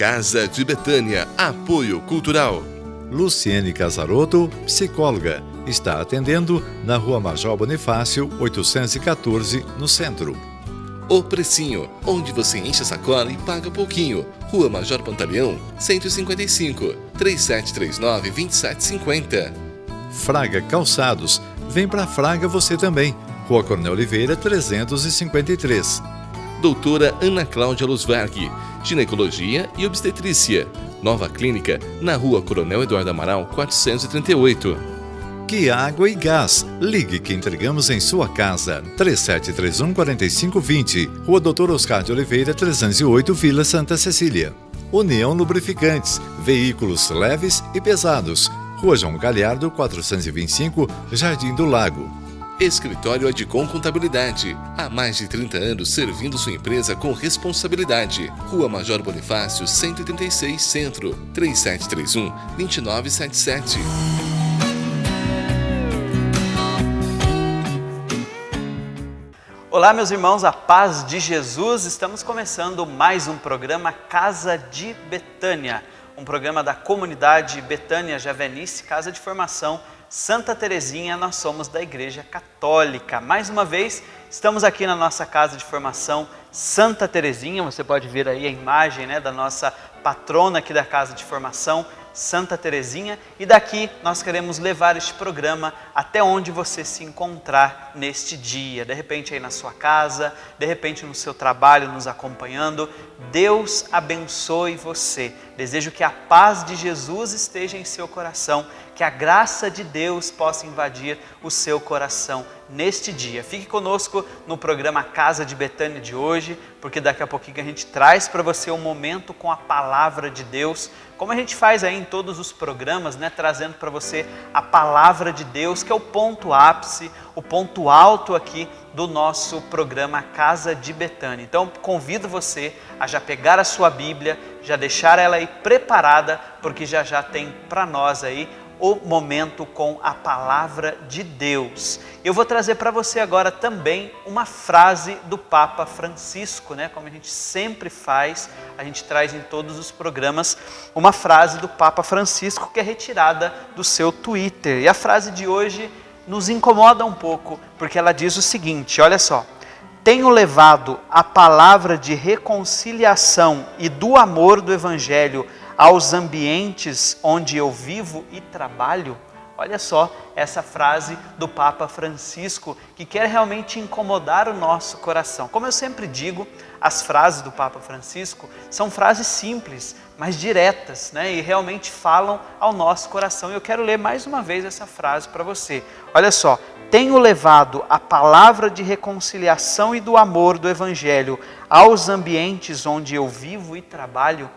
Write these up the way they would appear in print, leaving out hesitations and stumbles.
Casa de Betânia, apoio cultural. Luciene Casarotto, psicóloga, está atendendo na Rua Major Bonifácio, 814, no centro. O Precinho, onde você enche a sacola e paga pouquinho. Rua Major Pantaleão, 155, 3739-2750. Fraga Calçados, vem pra Fraga você também. Rua Coronel Oliveira, 353. Doutora Ana Cláudia Luzberg, ginecologia e obstetrícia. Nova clínica, na Rua Coronel Eduardo Amaral, 438. Que Água e Gás. Ligue que entregamos em sua casa. 3731-4520. Rua Doutor Oscar de Oliveira, 308, Vila Santa Cecília. União Lubrificantes. Veículos leves e pesados. Rua João Galhardo, 425, Jardim do Lago. Escritório Adcom Contabilidade. Há mais de 30 anos servindo sua empresa com responsabilidade. Rua Major Bonifácio, 136, Centro. 3731-2977. Olá, meus irmãos, a paz de Jesus. Estamos começando mais um programa Casa de Betânia, um programa da comunidade Betânia Javenice, Casa de Formação Santa Terezinha. Nós somos da Igreja Católica. Mais uma vez, estamos aqui na nossa Casa de Formação Santa Terezinha. Você pode ver aí a imagem, da nossa patrona aqui da Casa de Formação Santa Terezinha, e daqui nós queremos levar este programa até onde você se encontrar neste dia, de repente aí na sua casa, de repente no seu trabalho nos acompanhando. Deus abençoe você. Desejo que a paz de Jesus esteja em seu coração, que a graça de Deus possa invadir o seu coração neste dia. Fique conosco no programa Casa de Betânia de hoje, porque daqui a pouquinho a gente traz para você um momento com a palavra de Deus, como a gente faz aí em todos os programas, trazendo para você a palavra de Deus, que é o ponto ápice, o ponto alto aqui do nosso programa Casa de Betânia. Então convido você a já pegar a sua Bíblia, já deixar ela aí preparada, porque já tem para nós aí o momento com a palavra de Deus. Eu vou trazer para você agora também uma frase do Papa Francisco, como a gente sempre faz, a gente traz em todos os programas uma frase do Papa Francisco que é retirada do seu Twitter. E a frase de hoje nos incomoda um pouco, porque ela diz o seguinte, olha só: tenho levado a palavra de reconciliação e do amor do Evangelho aos ambientes onde eu vivo e trabalho. Olha só essa frase do Papa Francisco, que quer realmente incomodar o nosso coração. Como eu sempre digo, as frases do Papa Francisco são frases simples, mas diretas, e realmente falam ao nosso coração. Eu quero ler mais uma vez essa frase para você. Olha só: tenho levado a palavra de reconciliação e do amor do Evangelho aos ambientes onde eu vivo e trabalho.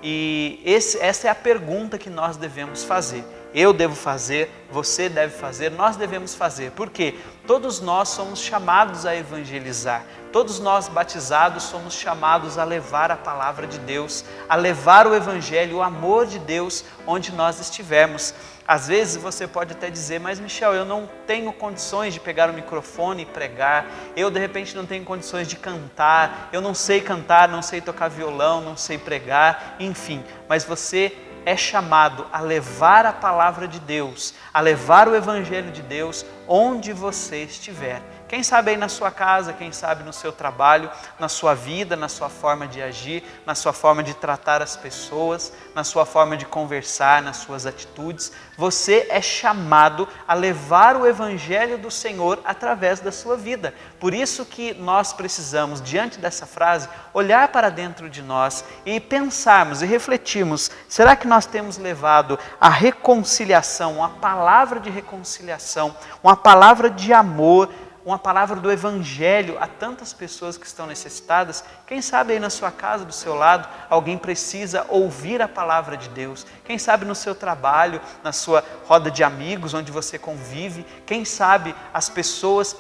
E essa é a pergunta que nós devemos fazer. Eu devo fazer, você deve fazer, nós devemos fazer. Porque todos nós somos chamados a evangelizar. Todos nós batizados somos chamados a levar a palavra de Deus, a levar o Evangelho, o amor de Deus, onde nós estivermos. Às vezes você pode até dizer: mas Michel, eu não tenho condições de pegar o microfone e pregar, eu de repente não tenho condições de cantar, eu não sei cantar, não sei tocar violão, não sei pregar, enfim. Mas você é chamado a levar a palavra de Deus, a levar o Evangelho de Deus onde você estiver. Quem sabe aí na sua casa, quem sabe no seu trabalho, na sua vida, na sua forma de agir, na sua forma de tratar as pessoas, na sua forma de conversar, nas suas atitudes. Você é chamado a levar o Evangelho do Senhor através da sua vida. Por isso que nós precisamos, diante dessa frase, olhar para dentro de nós e pensarmos e refletirmos: será que nós temos levado a reconciliação, uma palavra de reconciliação, uma palavra de amor, uma palavra do Evangelho a tantas pessoas que estão necessitadas? Quem sabe aí na sua casa, do seu lado, alguém precisa ouvir a palavra de Deus. Quem sabe no seu trabalho, na sua roda de amigos, onde você convive, quem sabe as pessoas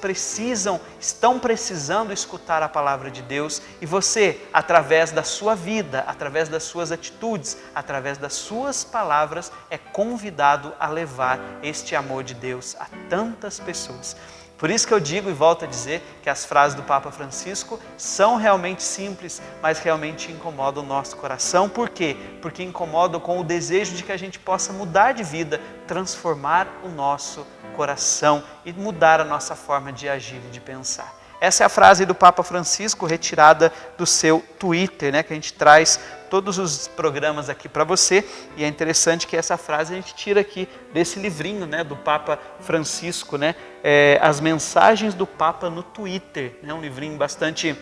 estão precisando escutar a palavra de Deus, e você, através da sua vida, através das suas atitudes, através das suas palavras, é convidado a levar este amor de Deus a tantas pessoas. Por isso que eu digo e volto a dizer que as frases do Papa Francisco são realmente simples, mas realmente incomodam o nosso coração. Por quê? Porque incomodam com o desejo de que a gente possa mudar de vida, transformar o nosso coração e mudar a nossa forma de agir e de pensar. Essa é a frase do Papa Francisco, retirada do seu Twitter, né, que a gente traz todos os programas aqui para você. E é interessante que essa frase a gente tira aqui desse livrinho, né, do Papa Francisco, né, As Mensagens do Papa no Twitter. Né, um livrinho bastante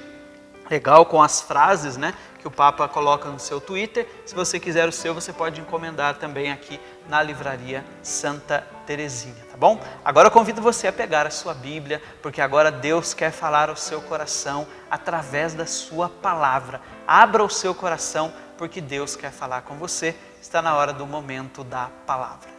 legal com as frases, né, que o Papa coloca no seu Twitter. Se você quiser o seu, você pode encomendar também aqui na livraria Santa Teresinha, tá bom? Agora eu convido você a pegar a sua Bíblia, porque agora Deus quer falar ao seu coração através da sua palavra. Abra o seu coração, porque Deus quer falar com você. Está na hora do momento da palavra.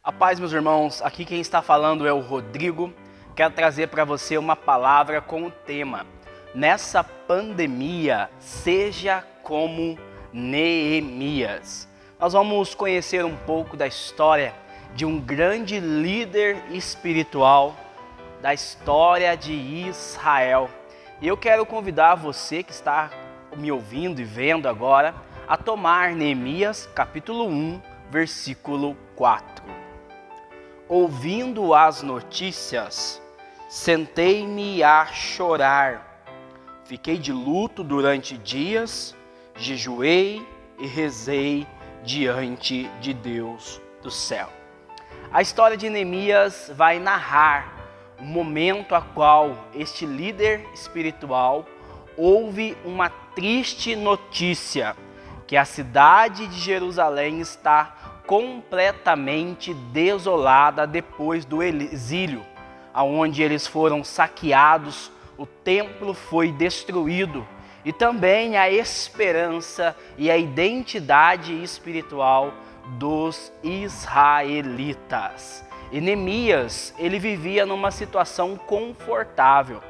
A paz, meus irmãos, aqui quem está falando é o Rodrigo. Quero trazer para você uma palavra com o tema: nessa pandemia, seja como Neemias. Nós vamos conhecer um pouco da história de um grande líder espiritual da história de Israel. E eu quero convidar você que está me ouvindo e vendo agora a tomar Neemias capítulo 1, versículo 4. Ouvindo as notícias, sentei-me a chorar. Fiquei de luto durante dias, jejuei e rezei diante de Deus do céu. A história de Neemias vai narrar o momento a qual este líder espiritual ouve uma triste notícia, que a cidade de Jerusalém está completamente desolada depois do exílio, aonde eles foram saqueados, o templo foi destruído e também a esperança e a identidade espiritual dos israelitas. E Neemias, ele vivia numa situação confortável.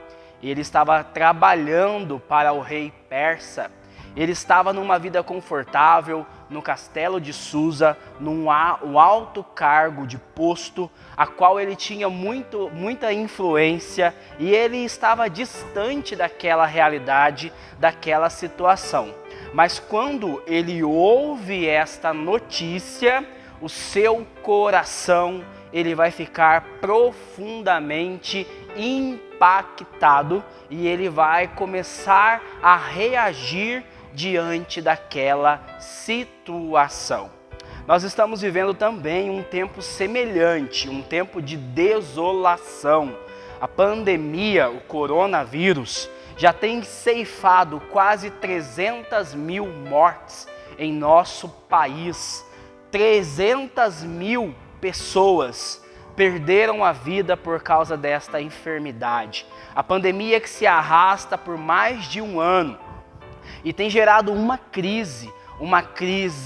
Ele estava trabalhando para o rei persa. Ele estava numa vida confortável no castelo de Susa, num alto cargo de posto, a qual ele tinha muita influência, e ele estava distante daquela realidade, daquela situação. Mas quando ele ouve esta notícia, o seu coração ele vai ficar profundamente impactado e ele vai começar a reagir diante daquela situação. Nós estamos vivendo também um tempo semelhante, um tempo de desolação. A pandemia, o coronavírus, já tem ceifado quase 300 mil mortes em nosso país. 300 mil pessoas perderam a vida por causa desta enfermidade. A pandemia que se arrasta por mais de um ano e tem gerado uma crise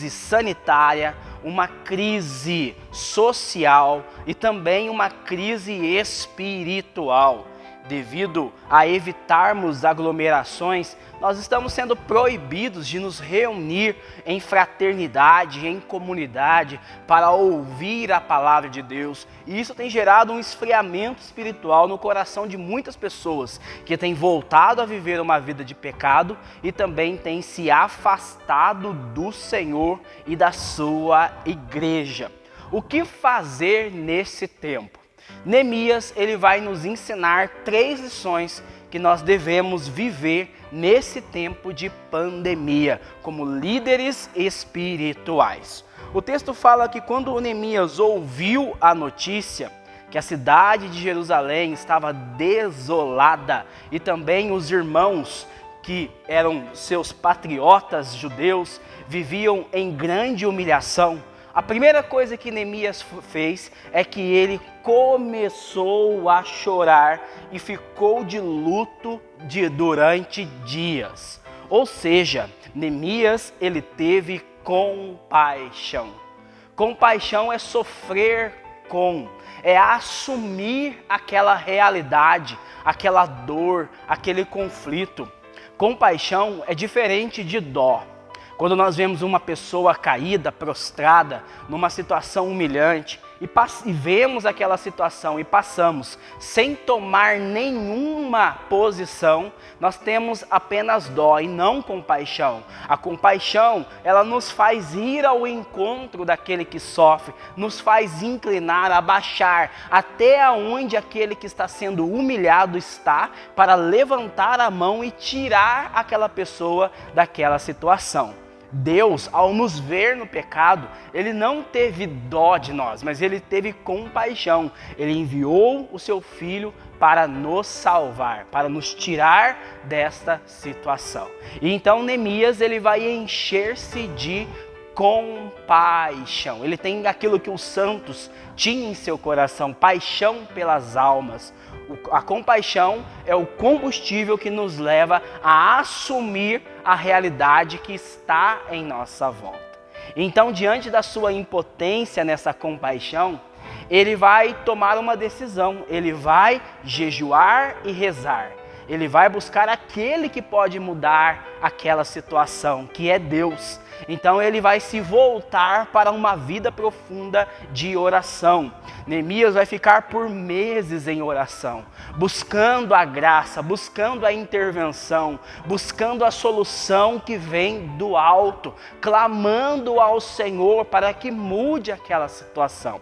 sanitária, uma crise social e também uma crise espiritual. Devido a evitarmos aglomerações, nós estamos sendo proibidos de nos reunir em fraternidade, em comunidade, para ouvir a palavra de Deus. E isso tem gerado um esfriamento espiritual no coração de muitas pessoas que têm voltado a viver uma vida de pecado e também têm se afastado do Senhor e da sua igreja. O que fazer nesse tempo? Neemias, ele vai nos ensinar 3 lições que nós devemos viver nesse tempo de pandemia, como líderes espirituais. O texto fala que quando Neemias ouviu a notícia que a cidade de Jerusalém estava desolada e também os irmãos que eram seus patriotas judeus viviam em grande humilhação, a primeira coisa que Neemias fez é que ele começou a chorar e ficou de luto durante dias. Ou seja, Neemias ele teve compaixão. Compaixão é sofrer com, é assumir aquela realidade, aquela dor, aquele conflito. Compaixão é diferente de dó. Quando nós vemos uma pessoa caída, prostrada, numa situação humilhante, e vemos aquela situação e passamos sem tomar nenhuma posição, nós temos apenas dó e não compaixão. A compaixão, ela nos faz ir ao encontro daquele que sofre, nos faz inclinar, abaixar, até onde aquele que está sendo humilhado está, para levantar a mão e tirar aquela pessoa daquela situação. Deus, ao nos ver no pecado, Ele não teve dó de nós, mas Ele teve compaixão. Ele enviou o seu Filho para nos salvar, para nos tirar desta situação. E então Neemias, ele vai encher-se de compaixão. Ele tem aquilo que os santos tinham em seu coração, paixão pelas almas. A compaixão é o combustível que nos leva a assumir a realidade que está em nossa volta. Então, diante da sua impotência nessa compaixão, ele vai tomar uma decisão, ele vai jejuar e rezar. Ele vai buscar aquele que pode mudar aquela situação, que é Deus. Então ele vai se voltar para uma vida profunda de oração. Neemias vai ficar por meses em oração, buscando a graça, buscando a intervenção, buscando a solução que vem do alto, clamando ao Senhor para que mude aquela situação.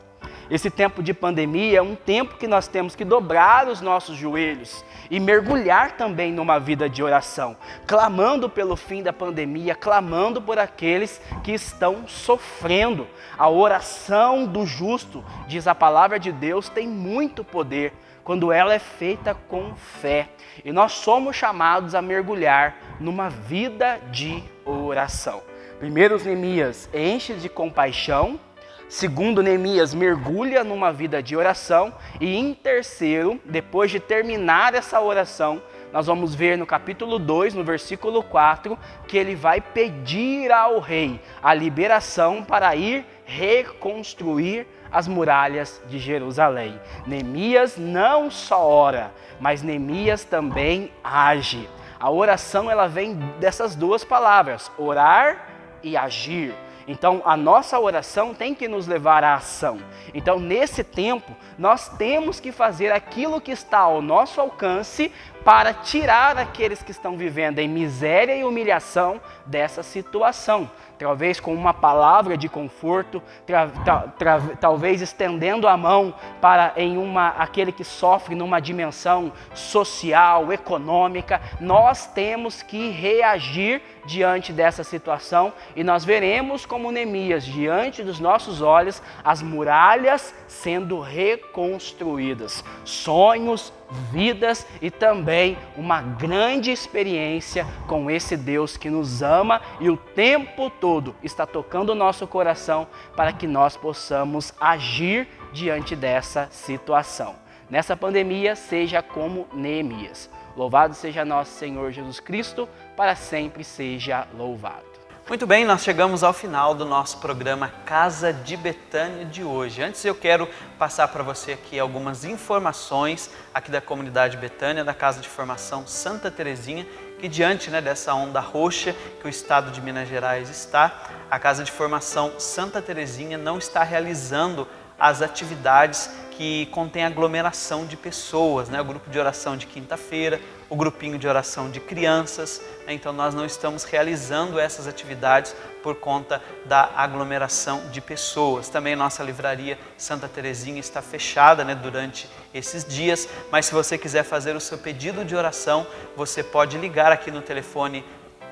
Esse tempo de pandemia é um tempo que nós temos que dobrar os nossos joelhos e mergulhar também numa vida de oração, clamando pelo fim da pandemia, clamando por aqueles que estão sofrendo. A oração do justo, diz a palavra de Deus, tem muito poder quando ela é feita com fé. E nós somos chamados a mergulhar numa vida de oração. Primeiro, Neemias enche de compaixão. Segundo, Neemias mergulha numa vida de oração. E em terceiro, depois de terminar essa oração, nós vamos ver no capítulo 2, no versículo 4, que ele vai pedir ao rei a liberação para ir reconstruir as muralhas de Jerusalém. Neemias não só ora, mas Neemias também age. A oração, ela vem dessas duas palavras, orar e agir. Então, a nossa oração tem que nos levar à ação. Então, nesse tempo, nós temos que fazer aquilo que está ao nosso alcance para tirar aqueles que estão vivendo em miséria e humilhação dessa situação. Talvez com uma palavra de conforto, talvez estendendo a mão para aquele que sofre numa dimensão social, econômica. Nós temos que reagir diante dessa situação e nós veremos como Neemias, diante dos nossos olhos, as muralhas sendo reconstruídas. Sonhos, vidas e também uma grande experiência com esse Deus que nos ama e o tempo todo está tocando o nosso coração para que nós possamos agir diante dessa situação. Nessa pandemia, seja como Neemias. Louvado seja nosso Senhor Jesus Cristo, para sempre seja louvado. Muito bem, nós chegamos ao final do nosso programa Casa de Betânia de hoje. Antes eu quero passar para você aqui algumas informações aqui da comunidade Betânia, da Casa de Formação Santa Terezinha, que diante dessa onda roxa que o estado de Minas Gerais está, a Casa de Formação Santa Terezinha não está realizando as atividades que contém aglomeração de pessoas, o grupo de oração de quinta-feira, o grupinho de oração de crianças. Então nós não estamos realizando essas atividades por conta da aglomeração de pessoas. Também nossa livraria Santa Terezinha está fechada durante esses dias, mas se você quiser fazer o seu pedido de oração, você pode ligar aqui no telefone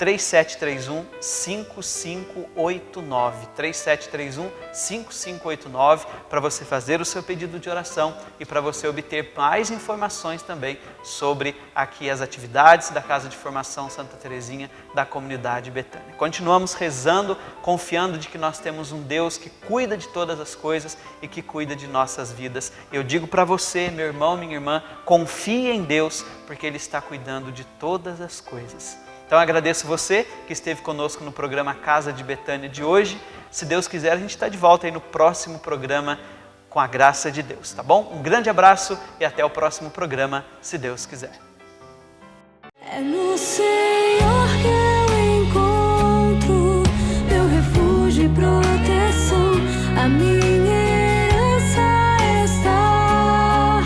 3731-5589, 3731-5589, para você fazer o seu pedido de oração e para você obter mais informações também sobre aqui as atividades da Casa de Formação Santa Terezinha da comunidade Betânia. Continuamos rezando, confiando de que nós temos um Deus que cuida de todas as coisas e que cuida de nossas vidas. Eu digo para você, meu irmão, minha irmã, confie em Deus, porque Ele está cuidando de todas as coisas. Então agradeço você que esteve conosco no programa Casa de Betânia de hoje. Se Deus quiser, a gente está de volta aí no próximo programa com a graça de Deus, tá bom? Um grande abraço e até o próximo programa, se Deus quiser. É no Senhor que eu encontro meu refúgio e proteção. A minha herança está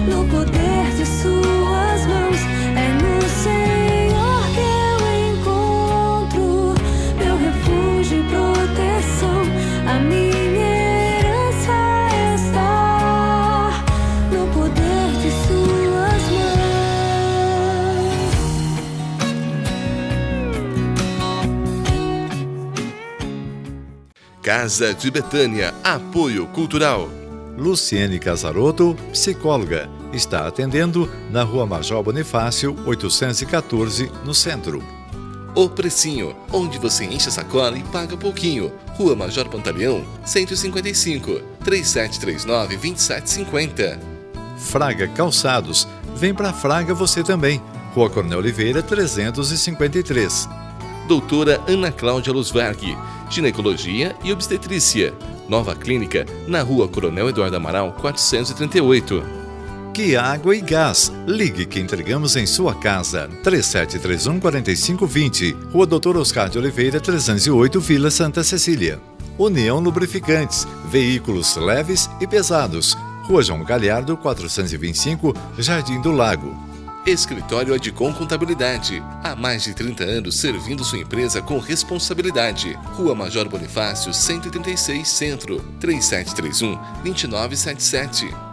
no poder de suas mãos. É no Senhor que eu encontro meu refúgio e proteção. A minha herança está no poder de suas mãos. Casa de Betânia, apoio cultural. Luciene Casarotto, psicóloga, está atendendo na Rua Major Bonifácio, 814, no centro. O Precinho, onde você enche a sacola e paga pouquinho. Rua Major Pantaleão, 155, 3739-2750. Fraga Calçados, vem pra Fraga você também. Rua Coronel Oliveira, 353. Doutora Ana Cláudia Luzberg, ginecologia e obstetrícia. Nova clínica, na Rua Coronel Eduardo Amaral, 438. Que Água e Gás. Ligue que entregamos em sua casa. 3731-4520. Rua Doutor Oscar de Oliveira, 308, Vila Santa Cecília. União Lubrificantes. Veículos leves e pesados. Rua João Galhardo, 425, Jardim do Lago. Escritório Adcom Contabilidade. Há mais de 30 anos servindo sua empresa com responsabilidade. Rua Major Bonifácio, 136, Centro. 3731-2977.